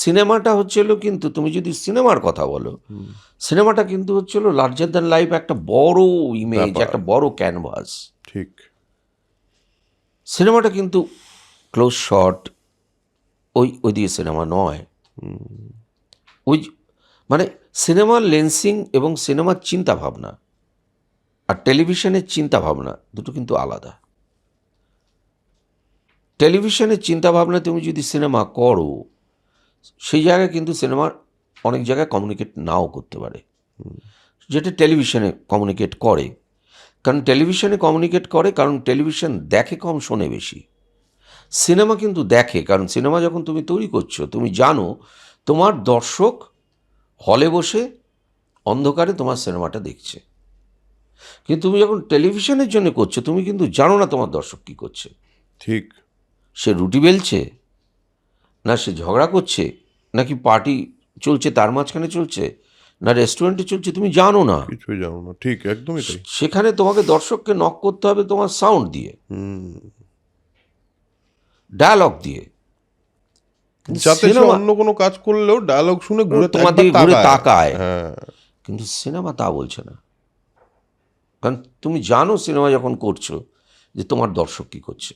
সিনেমাটা হচ্ছিল, কিন্তু তুমি যদি সিনেমার কথা বলো, সিনেমাটা কিন্তু হচ্ছিল লার্জার দ্যান লাইফ, একটা বড় ইমেজ, ব্যাপার। একটা বড় ক্যানভাস। ঠিক। সিনেমাটা কিন্তু ক্লোজ শট, ওই দিয়ে সিনেমা নয়। ওই মানে সিনেমার লেন্সিং এবং সিনেমার চিন্তা ভাবনা আর টেলিভিশনের চিন্তা ভাবনা দুটো কিন্তু আলাদা। টেলিভিশনের চিন্তা ভাবনা তুমি যদি সিনেমা করো, সেই জায়গায় কিন্তু সিনেমার অনেক জায়গায় কমিউনিকেট নাও করতে পারে, যেটা টেলিভিশনে কমিউনিকেট করে। কারণ টেলিভিশনে কমিউনিকেট করে, কারণ টেলিভিশন দেখে কম, শোনে বেশি। সিনেমা কিন্তু দেখে, কারণ সিনেমা যখন তুমি তৈরি করছো, তুমি জানো তোমার দর্শক হলে বসে অন্ধকারে তোমার সিনেমাটা দেখছে। কিন্তু তুমি যখন টেলিভিশনের জন্য করছো, তুমি কিন্তু জানো না তোমার দর্শক কী করছে। ঠিক। সে রুটি বেলছে, না সে ঝগড়া করছে, নাকি পার্টি চলছে তার মাঝখানে চলছে, না রেস্টুরেন্টে চলছে, তুমি জানো না। কিছুই জানো না। ঠিক, একদমই তাই। সেখানে তোমাকে দর্শককে নক করতে হবে তোমার সাউন্ড দিয়ে, ডায়ালগ দিয়ে। যাতে সে সিনেমা অন্য কোনো কাজ করলেও ডায়লগ শুনে ঘুরে তোমার একবার দিকে ঘুরে তাকায়, হ্যাঁ। কিন্তু সিনেমা তা বলছে না। কারণ তুমি জানো সিনেমা যখন করছো যে তোমার দর্শক কী করছে।